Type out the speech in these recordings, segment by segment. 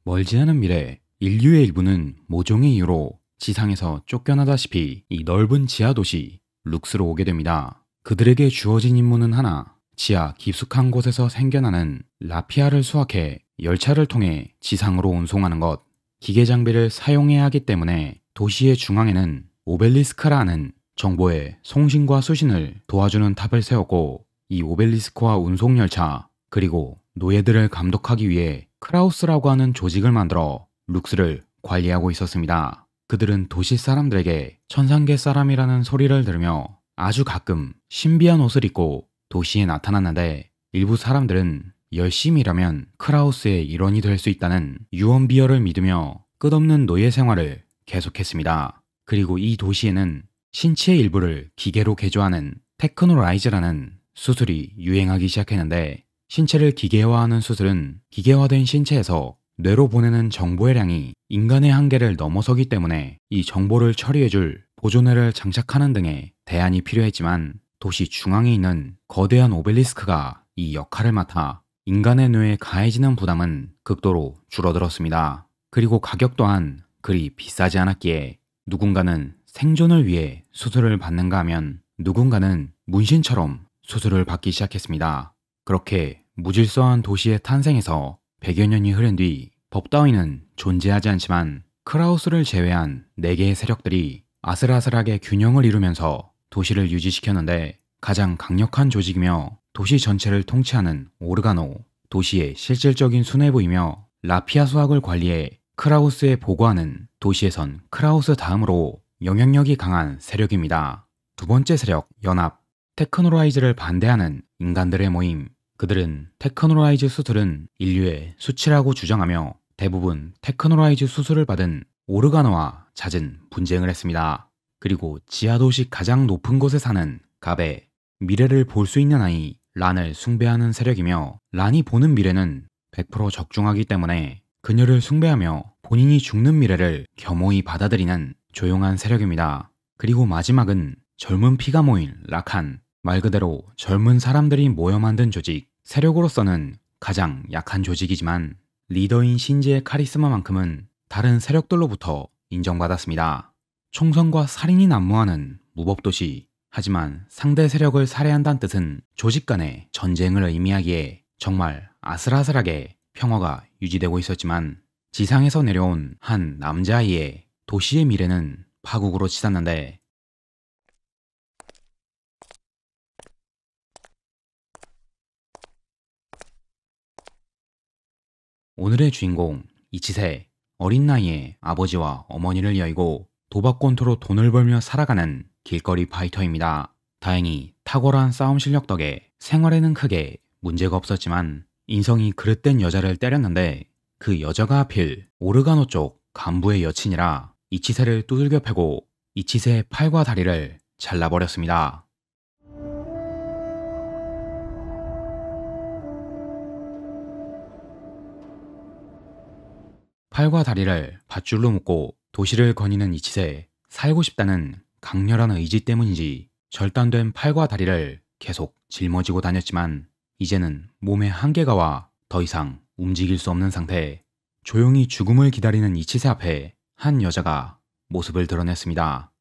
멀지 않은 미래, 인류의 일부는 모종의 이유로 지상에서 쫓겨나다시피 이 넓은 지하 도시 룩스로 오게 됩니다. 그들에게 주어진 임무는 하나, 지하 깊숙한 곳에서 생겨나는 라피아를 수확해 열차를 통해 지상으로 운송하는 것. 기계 장비를 사용해야 하기 때문에 도시의 중앙에는 오벨리스크라는 정보의 송신과 수신을 도와주는 탑을 세웠고, 이 오벨리스크와 운송열차 그리고 노예들을 감독하기 위해 크라우스라고 하는 조직을 만들어 룩스를 관리하고 있었습니다. 그들은 도시 사람들에게 천상계 사람이라는 소리를 들으며 아주 가끔 신비한 옷을 입고 도시에 나타났는데, 일부 사람들은 열심히 일하면 크라우스의 일원이 될 수 있다는 유언비어를 믿으며 끝없는 노예 생활을 계속했습니다. 그리고 이 도시에는 신체의 일부를 기계로 개조하는 테크노라이즈라는 수술이 유행하기 시작했는데, 신체를 기계화하는 수술은 기계화된 신체에서 뇌로 보내는 정보의 량이 인간의 한계를 넘어서기 때문에 이 정보를 처리해줄 보조뇌를 장착하는 등의 대안이 필요했지만, 도시 중앙에 있는 거대한 오벨리스크가 이 역할을 맡아 인간의 뇌에 가해지는 부담은 극도로 줄어들었습니다. 그리고 가격 또한 그리 비싸지 않았기에 누군가는 생존을 위해 수술을 받는가 하면 누군가는 문신처럼 수술을 받기 시작했습니다. 그렇게 무질서한 도시의 탄생에서 100여 년이 흐른 뒤 법 따위는 존재하지 않지만 크라우스를 제외한 4개의 세력들이 아슬아슬하게 균형을 이루면서 도시를 유지시켰는데, 가장 강력한 조직이며 도시 전체를 통치하는 오르가노, 도시의 실질적인 수뇌부이며 라피아 수학을 관리해 크라우스에 보고하는 도시에선 크라우스 다음으로 영향력이 강한 세력입니다. 두 번째 세력, 연합, 테크노라이즈를 반대하는 인간들의 모임. 그들은 테크노라이즈 수술은 인류의 수치라고 주장하며 대부분 테크노라이즈 수술을 받은 오르가노와 잦은 분쟁을 했습니다. 그리고 지하도시 가장 높은 곳에 사는 가베, 미래를 볼 수 있는 아이 란을 숭배하는 세력이며, 란이 보는 미래는 100% 적중하기 때문에 그녀를 숭배하며 본인이 죽는 미래를 겸허히 받아들이는 조용한 세력입니다. 그리고 마지막은 젊은 피가 모인 라칸, 말 그대로 젊은 사람들이 모여 만든 조직, 세력으로서는 가장 약한 조직이지만 리더인 신지의 카리스마만큼은 다른 세력들로부터 인정받았습니다. 총성과 살인이 난무하는 무법도시, 하지만 상대 세력을 살해한다는 뜻은 조직 간의 전쟁을 의미하기에 정말 아슬아슬하게 평화가 유지되고 있었지만, 지상에서 내려온 한 남자아이의 도시의 미래는 파국으로 치닫는데, 오늘의 주인공 이치세, 어린 나이에 아버지와 어머니를 여의고 도박권투로 돈을 벌며 살아가는 길거리 파이터입니다. 다행히 탁월한 싸움 실력 덕에 생활에는 크게 문제가 없었지만, 인성이 그릇된 여자를 때렸는데 그 여자가 하필 오르가노 쪽 간부의 여친이라 이치세를 두들겨 패고 이치세의 팔과 다리를 잘라버렸습니다. 팔과 다리를 밧줄로 묶고 도시를 거니는 이치세, 살고 싶다는 강렬한 의지 때문인지 절단된 팔과 다리를 계속 짊어지고 다녔지만, 이제는 몸에 한계가 와 더 이상 움직일 수 없는 상태. 조용히 죽음을 기다리는 이치세 앞에 한 여자가 모습을 드러냈습니다.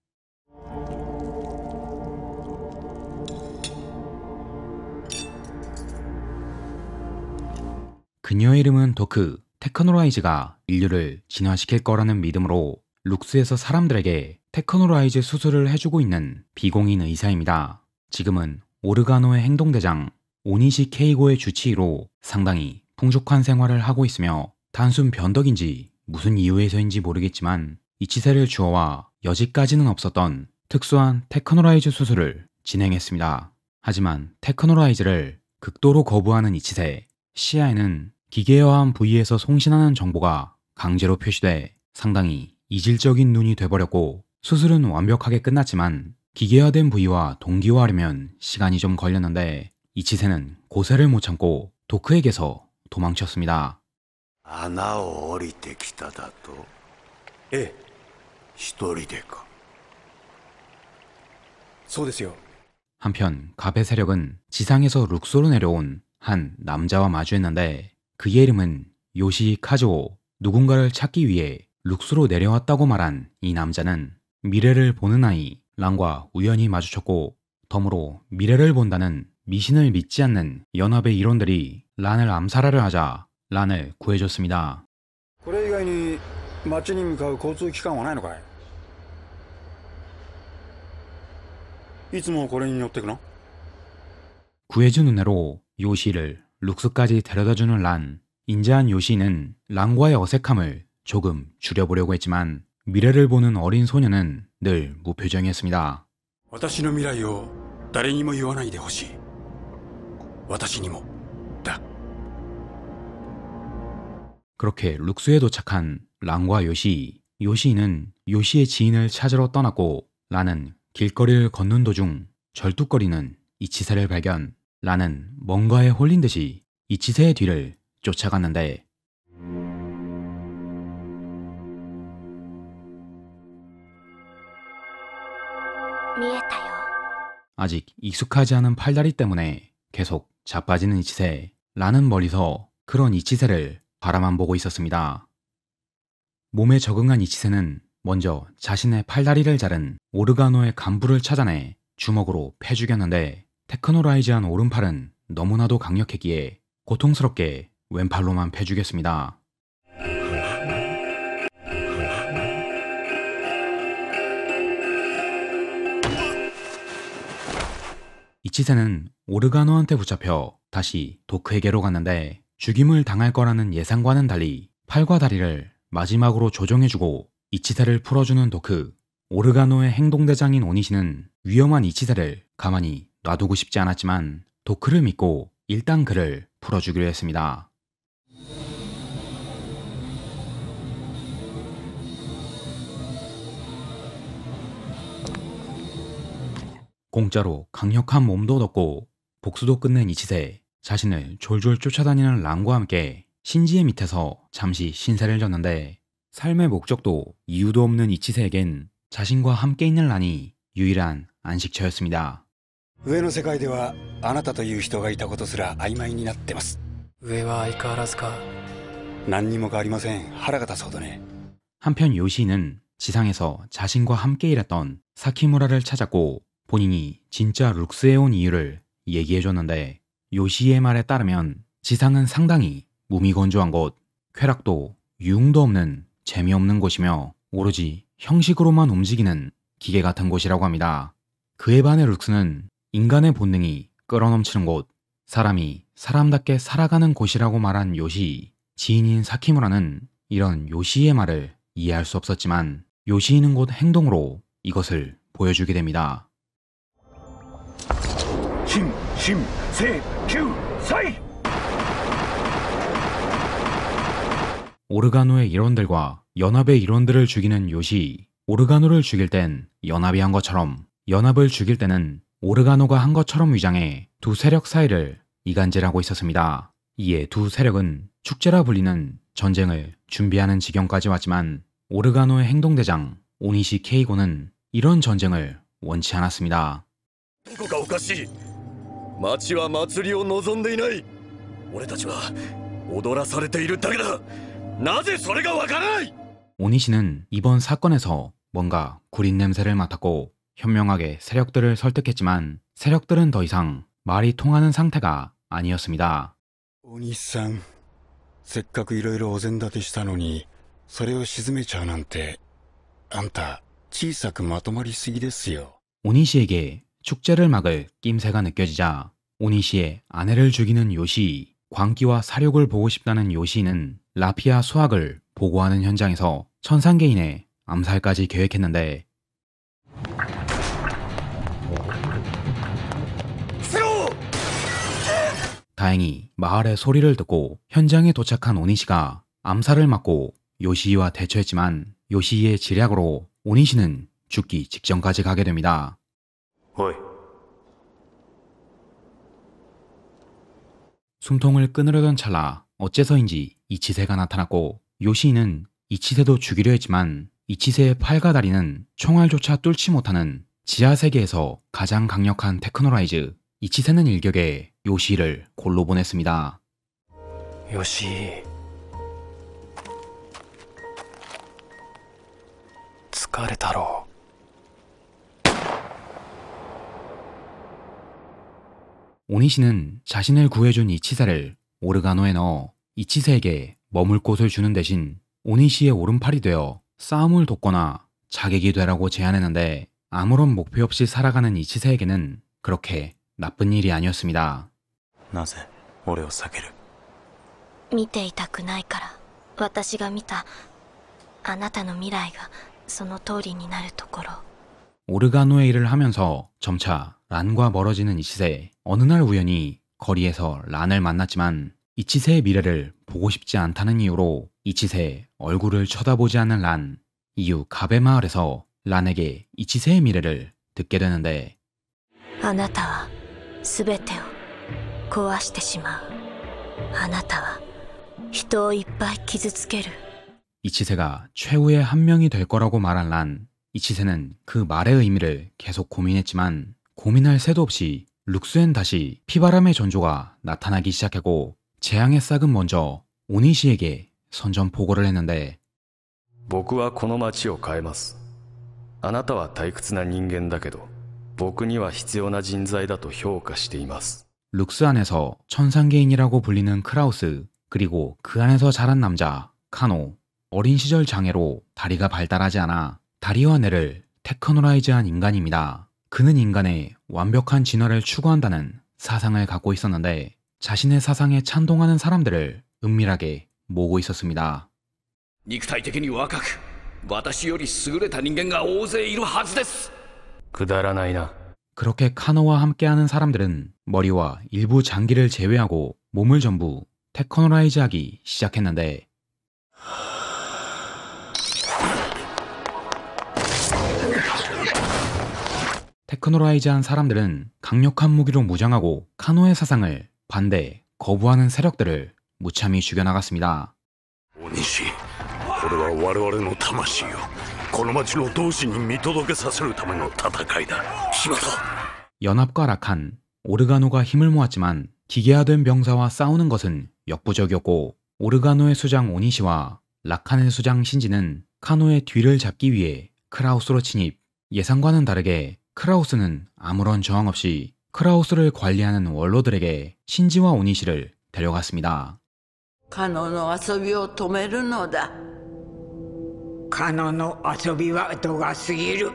그녀의 이름은 도크. 테크노라이즈가 인류를 진화시킬 거라는 믿음으로 룩스에서 사람들에게 테크노라이즈 수술을 해주고 있는 비공인 의사입니다. 지금은 오르가노의 행동대장 오니시 케이고의 주치의로 상당히 풍족한 생활을 하고 있으며, 단순 변덕인지 무슨 이유에서인지 모르겠지만 이치세를 주어와 여지까지는 없었던 특수한 테크노라이즈 수술을 진행했습니다. 하지만 테크노라이즈를 극도로 거부하는 이치세, 시야에는 기계화한 부위에서 송신하는 정보가 강제로 표시돼 상당히 이질적인 눈이 돼버렸고, 수술은 완벽하게 끝났지만 기계화된 부위와 동기화하려면 시간이 좀 걸렸는데, 이치세는 고세를 못 참고 도크에게서 도망쳤습니다. 穴を降りてきただと。ええ、一人でか。そうですよ。 한편 가베 세력은 지상에서 룩소로 내려온 한 남자와 마주했는데, 그의 이름은 요시 카즈오. 누군가를 찾기 위해 룩스로 내려왔다고 말한 이 남자는 미래를 보는 아이 란과 우연히 마주쳤고, 덤으로 미래를 본다는 미신을 믿지 않는 연합의 일원들이 란을 암살하려 하자 란을 구해줬습니다. これ以外に町に向かう交通機関はないのかい？いつもこれに乗ってくの？ 구해준 은혜로 요시를 룩스까지 데려다주는 란. 인자한 요시는 란과의 어색함을 조금 줄여보려고 했지만 미래를 보는 어린 소녀는 늘 무표정이었습니다. 私の未来を誰にも言わないでほしい。私にもだ。 그렇게 룩스에 도착한 란과 요시. 요시는 요시의 지인을 찾으러 떠났고, 란은 길거리를 걷는 도중 절뚝거리는 이치세를 발견. 란은 뭔가에 홀린 듯이 이치세의 뒤를 쫓아갔는데, 아직 익숙하지 않은 팔다리 때문에 계속 자빠지는 이치세. 란은 멀리서 그런 이치세를 바라만 보고 있었습니다. 몸에 적응한 이치세는 먼저 자신의 팔다리를 자른 오르가노의 간부를 찾아내 주먹으로 패 죽였는데, 테크노라이즈한 오른팔은 너무나도 강력했기에 고통스럽게 왼팔로만 패 죽였습니다. 이치세는 오르가노한테 붙잡혀 다시 도크에게로 갔는데, 죽임을 당할 거라는 예상과는 달리 팔과 다리를 마지막으로 조종해주고 이치세를 풀어주는 도크. 오르가노의 행동대장인 오니시는 위험한 이치세를 가만히 놔두고 싶지 않았지만 도크를 믿고 일단 그를 풀어주기로 했습니다. 공짜로 강력한 몸도 얻었고 복수도 끝낸 이치세. 자신을 졸졸 쫓아다니는 란과 함께 신지의 밑에서 잠시 신세를 졌는데, 삶의 목적도 이유도 없는 이치세에겐 자신과 함께 있는 란이 유일한 안식처였습니다. 上の世界ではあなたという人がいたことすら曖昧になってます。上は相変わらずか。何にも変わりません。腹が立つほどね。 한편 요시는 지상에서 자신과 함께 일했던 사키무라를 찾았고 본인이 진짜 룩스에 온 이유를 얘기해줬는데, 요시의 말에 따르면 지상은 상당히 무미건조한 곳, 쾌락도 유흥도 없는 재미없는 곳이며 오로지 형식으로만 움직이는 기계 같은 곳이라고 합니다. 그에 반해 룩스는 인간의 본능이 끌어넘치는 곳, 사람이 사람답게 살아가는 곳이라고 말한 요시. 지인인 사키무라는 이런 요시의 말을 이해할 수 없었지만 요시는 곧 행동으로 이것을 보여주게 됩니다. 힘, 세, 큐, 사이! 오르가노의 일원들과 연합의 일원들을 죽이는 요시. 오르가노를 죽일 땐 연합이 한 것처럼, 연합을 죽일 때는 오르가노가 한 것처럼 위장해 두 세력 사이를 이간질하고 있었습니다. 이에 두 세력은 축제라 불리는 전쟁을 준비하는 지경까지 왔지만 오르가노의 행동대장 오니시 케이고는 이런 전쟁을 원치 않았습니다. どこかおかしい。町は祭りを望んでいない。俺たちは踊らされているだけだ。なぜそれがわからない？ 오니시는 이번 사건에서 뭔가 구린 냄새를 맡았고 현명하게 세력들을 설득했지만 세력들은 더 이상 말이 통하는 상태가 아니었습니다. 大西さん、せっかくいろいろお膳立てしたのにそれを沈めちゃうなんて、あんた小さくまとまりすぎですよ。 오니시에게 축제를 막을 낌새가 느껴지자 오니시의 아내를 죽이는 요시. 광기와 사륙을 보고 싶다는 요시는 라피아 수학을 보고하는 현장에서 천상계인의 암살까지 계획했는데, 다행히 마을의 소리를 듣고 현장에 도착한 오니시가 암살을 막고 요시와 대처했지만 요시의 지략으로 오니시는 죽기 직전까지 가게 됩니다. おい、 숨통을 끊으려던 찰나 어째서인지 이치세가 나타났고 요시는 이치세도 죽이려 했지만 이치세의 팔과 다리는 총알조차 뚫지 못하는 지하세계에서 가장 강력한 테크노라이즈. 이치세는 일격에 요시를 골로 보냈습니다. 요시. 疲れたろう。 오니시는 자신을 구해준 이치세를 오르가노에 넣어 이치세에게 머물 곳을 주는 대신 오니시의 오른팔이 되어 싸움을 돕거나 자객이 되라고 제안했는데 아무런 목표 없이 살아가는 이치세에게는 그렇게 나쁜 일이 아니었습니다. なぜ俺を避ける？見ていたくないから。私が見たあなたの未来がその通りになるところ。 오르가노의 일을 하면서 점차 란과 멀어지는 이치세. 어느 날 우연히 거리에서 란을 만났지만 이치세의 미래를 보고 싶지 않다는 이유로 이치세의 얼굴을 쳐다보지 않는 란. 이후 가베 마을에서 란에게 이치세의 미래를 듣게 되는데 あなたは全てを壊してしまう。あなたは人をいっぱい傷つける。 이치세가 최후의 한 명이 될 거라고 말한 란. 이치세는 그 말의 의미를 계속 고민했지만 고민할 새도 없이 룩스엔 다시 피바람의 전조가 나타나기 시작했고 재앙의 싹은 먼저 오니시에게 선전포고를 했는데 僕はこの町を変えます。あなたは退屈な人間だけど僕には必要な人材だと評価しています。 룩스 안에서 천상계인이라고 불리는 크라우스, 그리고 그 안에서 자란 남자 카노. 어린 시절 장애로 다리가 발달하지 않아 다리와 뇌를 테크노라이즈한 인간입니다. 그는 인간의 완벽한 진화를 추구한다는 사상을 갖고 있었는데 자신의 사상에 찬동하는 사람들을 은밀하게 모으고 있었습니다. 肉体的に若く私より優れた人間が大勢いるはずです。くだらないな。 그렇게 카노와 함께하는 사람들은 머리와 일부 장기를 제외하고 몸을 전부 테크노라이즈하기 시작했는데 테크노라이즈한 사람들은 강력한 무기로 무장하고 카노의 사상을 반대, 거부하는 세력들을 무참히 죽여나갔습니다. お西、これは我々の魂をこの町の同志に見届けさせるための戦いだ。島だ。 연합과 라칸, 오르가노가 힘을 모았지만 기계화된 병사와 싸우는 것은 역부족이었고 오르가노의 수장 오니시와 라칸의 수장 신지는 카노의 뒤를 잡기 위해 크라우스로 침입. 예상과는 다르게 크라우스는 아무런 저항 없이 크라우스를 관리하는 원로들에게 신지와 오니시를 데려갔습니다. カノの遊びを止めるのだ。カノの遊びは度が過ぎる。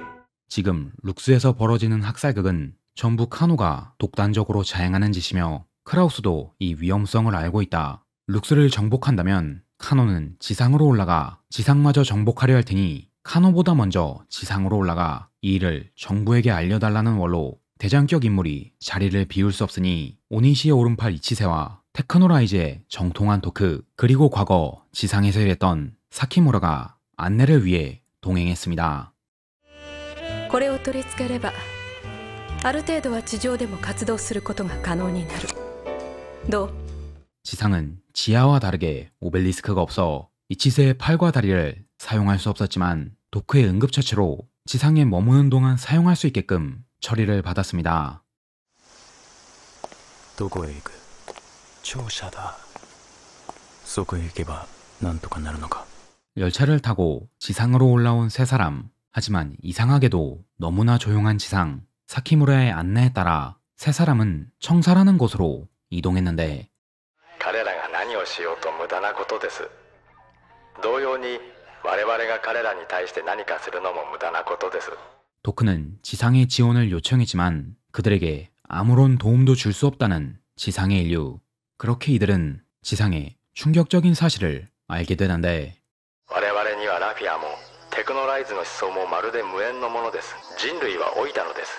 지금 룩스에서 벌어지는 학살극은 전부 카노가 독단적으로 자행하는 짓이며 크라우스도 이 위험성을 알고 있다. 룩스를 정복한다면 카노는 지상으로 올라가 지상마저 정복하려 할 테니 카노보다 먼저 지상으로 올라가 이 일을 정부에게 알려달라는 원로 대장격 인물이 자리를 비울 수 없으니 오니시의 오른팔 이치세와 테크노라이즈의 정통한 토크 그리고 과거 지상에서 일했던 사키무라가 안내를 위해 동행했습니다. これを取り付ければある程度は地上でも活動することが可能になる。どう？ 지상은 지하와 다르게 오벨리스크가 없어 이치세의 팔과 다리를 사용할 수 없었지만 도크의 응급처치로 지상에 머무는 동안 사용할 수 있게끔 처리를 받았습니다. どこへ行く？庁舎だ。そこへ行けばなんとかなるのか。 열차를 타고 지상으로 올라온 세 사람. 하지만 이상하게도 너무나 조용한 지상. 사키무라의 안내에 따라 세 사람은 청사라는 곳으로 이동했는데 彼らが何をしようと無駄なことです。同様に我々が彼らに対して何かするのも無駄なことです。 도크는 지상의 지원을 요청했지만 그들에게 아무런 도움도 줄 수 없다는 지상의 인류. 그렇게 이들은 지상의 충격적인 사실을 알게 되는데 我々にはラフィアもテクノライズの思想もまるで無縁のものです。人類は老いたのです。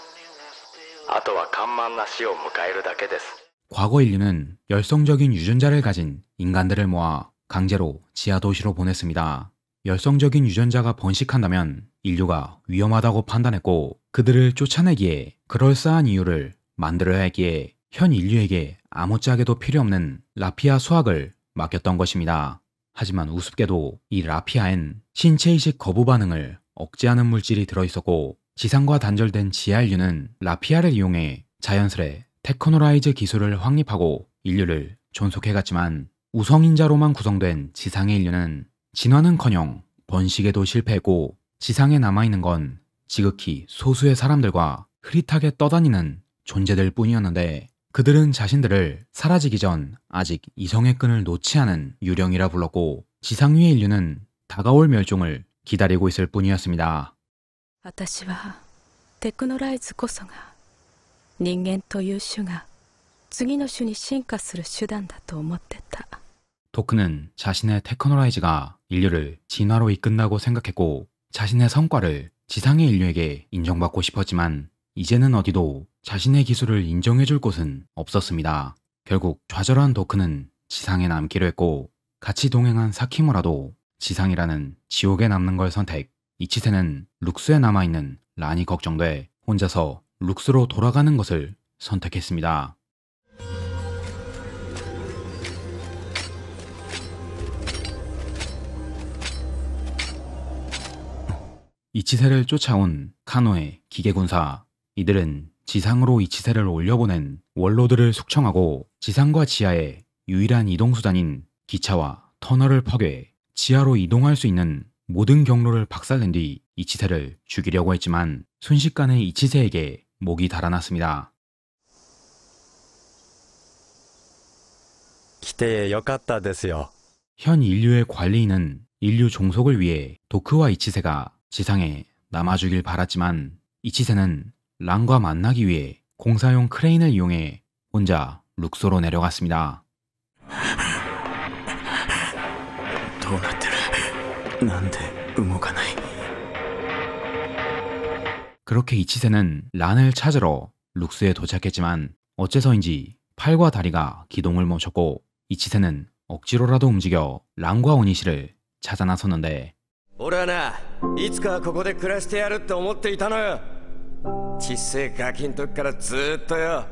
あとは緩慢な死を迎えるだけです。 과거 인류는 열성적인 유전자를 가진 인간들을 모아 강제로 지하 도시로 보냈습니다. 열성적인 유전자가 번식한다면 인류가 위험하다고 판단했고 그들을 쫓아내기에 그럴싸한 이유를 만들어야 했기에 현 인류에게 아무짝에도 필요 없는 라피아 수학을 맡겼던 것입니다. 하지만 우습게도 이 라피아엔 신체이식 거부 반응을 억제하는 물질이 들어있었고 지상과 단절된 지하 인류는 라피아를 이용해 자연스레 테크노라이즈 기술을 확립하고 인류를 존속해갔지만 우성인자로만 구성된 지상의 인류는 진화는커녕 번식에도 실패했고 지상에 남아있는 건 지극히 소수의 사람들과 흐릿하게 떠다니는 존재들 뿐이었는데 그들은 자신들을 사라지기 전 아직 이성의 끈을 놓지 않은 유령이라 불렀고 지상 위의 인류는 다가올 멸종을 기다리고 있을 뿐이었습니다. 私はテクノライズこそが人間という種が次の種に進化する手段だと思ってた。 도크는 자신의 테크노라이즈가 인류를 진화로 이끈다고 생각했고 자신의 성과를 지상의 인류에게 인정받고 싶었지만 이제는 어디도 자신의 기술을 인정해줄 곳은 없었습니다. 결국 좌절한 도크는 지상에 남기로 했고 같이 동행한 사키무라도 지상이라는 지옥에 남는 걸 선택. 이치세는 룩스에 남아있는 란이 걱정돼 혼자서 룩스로 돌아가는 것을 선택했습니다. 이치세를 쫓아온 카노의 기계군사. 이들은 지상으로 이치세를 올려보낸 원로들을 숙청하고 지상과 지하의 유일한 이동수단인 기차와 터널을 파괴 지하로 이동할 수 있는 모든 경로를 박살낸 뒤 이치세를 죽이려고 했지만 순식간에 이치세에게 목이 달아났습니다. 来てよかったですよ。 현 인류의 관리인은 인류 종속을 위해 도크와 이치세가 지상에 남아주길 바랐지만 이치세는 란과 만나기 위해 공사용 크레인을 이용해 혼자 룩소로 내려갔습니다. どうなってる。なんで動かない。 그렇게 이치세는 란을 찾으러 룩스에 도착했지만 어째서인지 팔과 다리가 기동을 멈췄고 이치세는 억지로라도 움직여 란과 오니시를 찾아 나섰는데 俺はないつかはここで暮らしてやるって思っていたのよ。ちっせえガキん時からずーっとよ。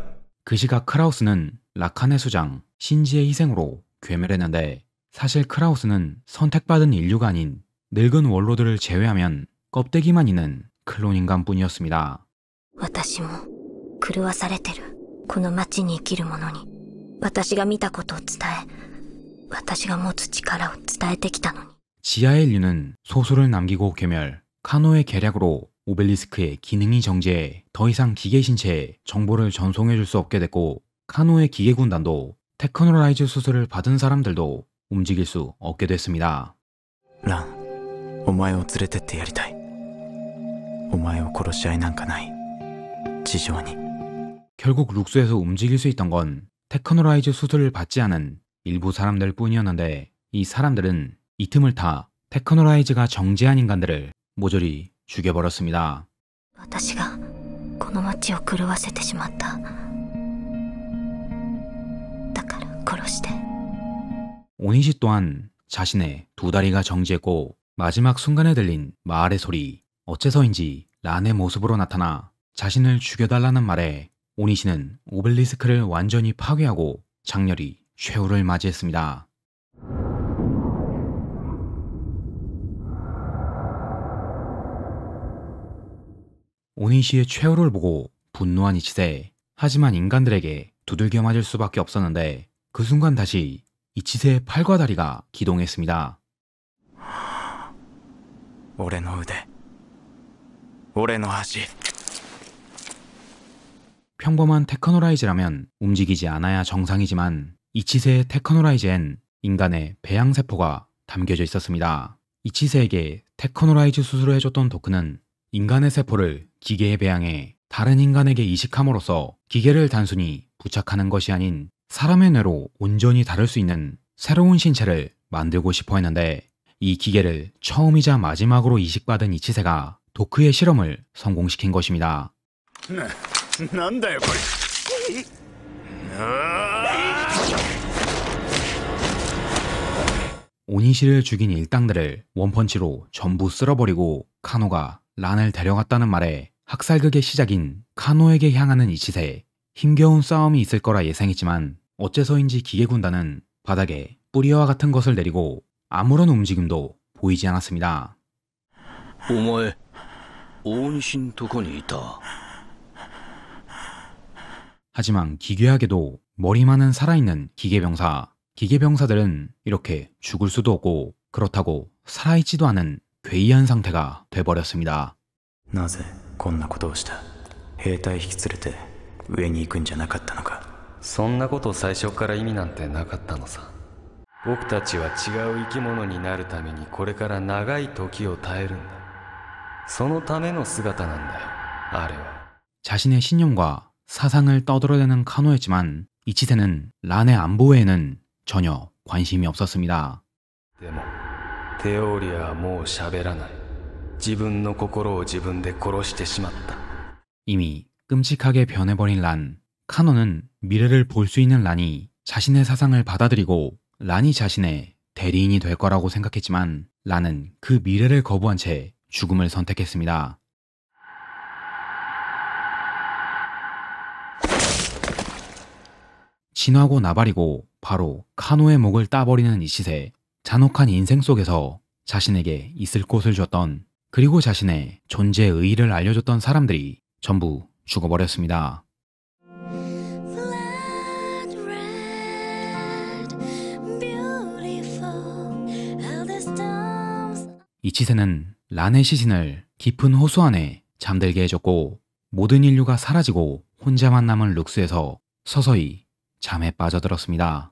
그 시각 크라우스는 라칸의 수장 신지의 희생으로 괴멸했는데 사실 크라우스는 선택받은 인류가 아닌 늙은 원로들을 제외하면 껍데기만 있는 클론 인간뿐이었습니다. 私も狂わされてるこの町に生きる者に私が見たことを伝え私が持つ力を伝えてきたのに 지하의 인류는 소수를 남기고 괴멸, 카노의 계략으로 오벨리스크의 기능이 정지해 더 이상 기계 신체에 정보를 전송해줄 수 없게 됐고 카노의 기계군단도 테크노라이즈 수술을 받은 사람들도 움직일 수 없게 됐습니다. ラン、お前を連れてってやりたい。お前を殺し合いなんかない。地上に。 결국 룩스에서 움직일 수 있던 건 테크노라이즈 수술을 받지 않은 일부 사람들 뿐이었는데 이 사람들은 이 틈을 타 테크노라이즈가 정지한 인간들을 모조리 죽여버렸습니다. 私がこの町を狂わせてしまっただから殺して 오니시 또한 자신의 두 다리가 정지했고 마지막 순간에 들린 마을의 소리 어째서인지 란의 모습으로 나타나 자신을 죽여달라는 말에 오니시는 오벨리스크를 완전히 파괴하고 장렬히 최후를 맞이했습니다. 오니시의 최후를 보고 분노한 이치세. 하지만 인간들에게 두들겨 맞을 수밖에 없었는데 그 순간 다시 이치세의 팔과 다리가 기동했습니다. 俺の腕、俺の足。 평범한 테크노라이즈라면 움직이지 않아야 정상이지만 이치세의 테크노라이즈엔 인간의 배양세포가 담겨져 있었습니다. 이치세에게 테크노라이즈 수술을 해줬던 도크는 인간의 세포를 기계에 배양해 다른 인간에게 이식함으로써 기계를 단순히 부착하는 것이 아닌 사람의 뇌로 온전히 다룰 수 있는 새로운 신체를 만들고 싶어 했는데 이 기계를 처음이자 마지막으로 이식받은 이치세가 도크의 실험을 성공시킨 것입니다. なんだよこれ。 오니시를 죽인 일당들을 원펀치로 전부 쓸어버리고 카노가 란을 데려갔다는 말에 학살극의 시작인 카노에게 향하는 이치세. 힘겨운 싸움이 있을 거라 예상했지만 어째서인지 기계군단은 바닥에 뿌리와 같은 것을 내리고 아무런 움직임도 보이지 않았습니다. お前大西んとこにいた。 하지만 기괴하게도 머리만은 살아있는 기계병사. 기계병사들은 이렇게 죽을 수도 없고 그렇다고 살아있지도 않은 괴이한 상태가 돼버렸습니다. なぜこんなことをした？兵隊引き連れて上に行くんじゃなかったのか？そんなこと最初から意味なんてなかったのさ。僕たちは違う生き物になるためにこれから長い時を耐えるんだ。そのための姿なんだよ、あれは。 자신의 신념과 사상을 떠들어대는 카노였지만 이치세는 란의 안보에는 전혀 관심이 없었습니다. でもテオリアはもう喋らない。自分の心を自分で殺してしまった。 이미 끔찍하게 변해버린 란. 카노는 미래를 볼 수 있는 란이 자신의 사상을 받아들이고 란이 자신의 대리인이 될 거라고 생각했지만 란은 그 미래를 거부한 채 죽음을 선택했습니다. 진화고 나발이고 바로 카노의 목을 따버리는 이치세. 잔혹한 인생 속에서 자신에게 있을 곳을 줬던, 그리고 자신의 존재의 의의를 알려줬던 사람들이 전부 죽어버렸습니다. 이치세는 란의 시신을 깊은 호수 안에 잠들게 해줬고 모든 인류가 사라지고 혼자만 남은 룩스에서 서서히 잠에 빠져들었습니다.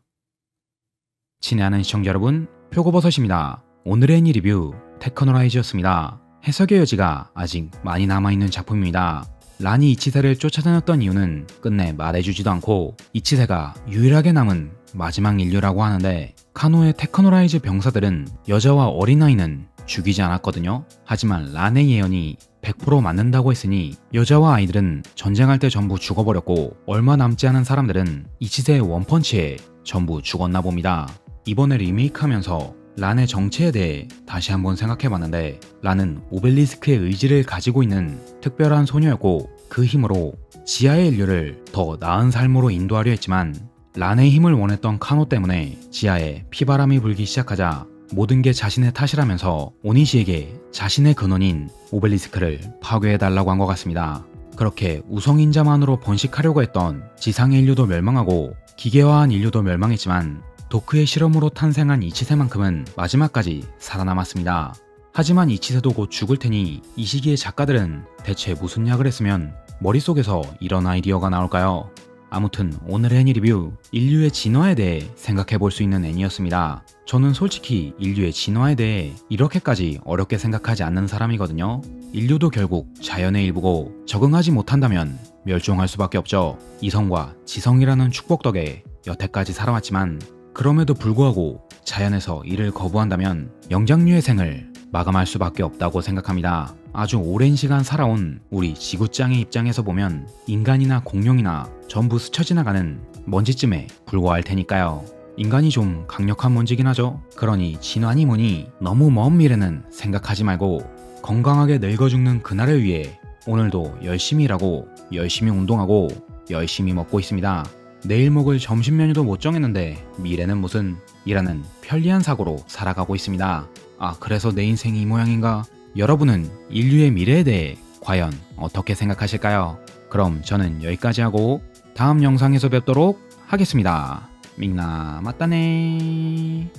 친애하는 시청자 여러분, 표고버섯입니다. 오늘의 애니 리뷰 테크노라이즈였습니다. 해석의 여지가 아직 많이 남아있는 작품입니다. 란이 이치세를 쫓아다녔던 이유는 끝내 말해주지도 않고 이치세가 유일하게 남은 마지막 인류라고 하는데 카노의 테크노라이즈 병사들은 여자와 어린아이는 죽이지 않았거든요. 하지만 란의 예언이 100% 맞는다고 했으니 여자와 아이들은 전쟁할 때 전부 죽어버렸고 얼마 남지 않은 사람들은 이치세의 원펀치에 전부 죽었나 봅니다. 이번에 리메이크하면서 란의 정체에 대해 다시 한번 생각해봤는데 란은 오벨리스크의 의지를 가지고 있는 특별한 소녀였고 그 힘으로 지하의 인류를 더 나은 삶으로 인도하려 했지만 란의 힘을 원했던 카노 때문에 지하에 피바람이 불기 시작하자 모든 게 자신의 탓이라면서 오니시에게 자신의 근원인 오벨리스크를 파괴해달라고 한 것 같습니다. 그렇게 우성인자만으로 번식하려고 했던 지상의 인류도 멸망하고 기계화한 인류도 멸망했지만 도크의 실험으로 탄생한 이치세만큼은 마지막까지 살아남았습니다. 하지만 이치세도 곧 죽을 테니 이 시기에 작가들은 대체 무슨 약을 했으면 머릿속에서 이런 아이디어가 나올까요? 아무튼 오늘의 애니 리뷰, 인류의 진화에 대해 생각해볼 수 있는 애니였습니다. 저는 솔직히 인류의 진화에 대해 이렇게까지 어렵게 생각하지 않는 사람이거든요. 인류도 결국 자연의 일부고 적응하지 못한다면 멸종할 수밖에 없죠. 이성과 지성이라는 축복 덕에 여태까지 살아왔지만 그럼에도 불구하고 자연에서 이를 거부한다면 영장류의 생을 마감할 수밖에 없다고 생각합니다. 아주 오랜 시간 살아온 우리 지구짱의 입장에서 보면 인간이나 공룡이나 전부 스쳐 지나가는 먼지쯤에 불과할 테니까요. 인간이 좀 강력한 먼지긴 하죠. 그러니 진화니 뭐니 너무 먼 미래는 생각하지 말고 건강하게 늙어 죽는 그날을 위해 오늘도 열심히 일하고 열심히 운동하고 열심히 먹고 있습니다. 내일 먹을 점심 메뉴도 못 정했는데 미래는 무슨, 이라는 편리한 사고로 살아가고 있습니다. 아, 그래서 내 인생이 이 모양인가? 여러분은 인류의 미래에 대해 과연 어떻게 생각하실까요? 그럼 저는 여기까지 하고 다음 영상에서 뵙도록 하겠습니다. 민나 맞다네.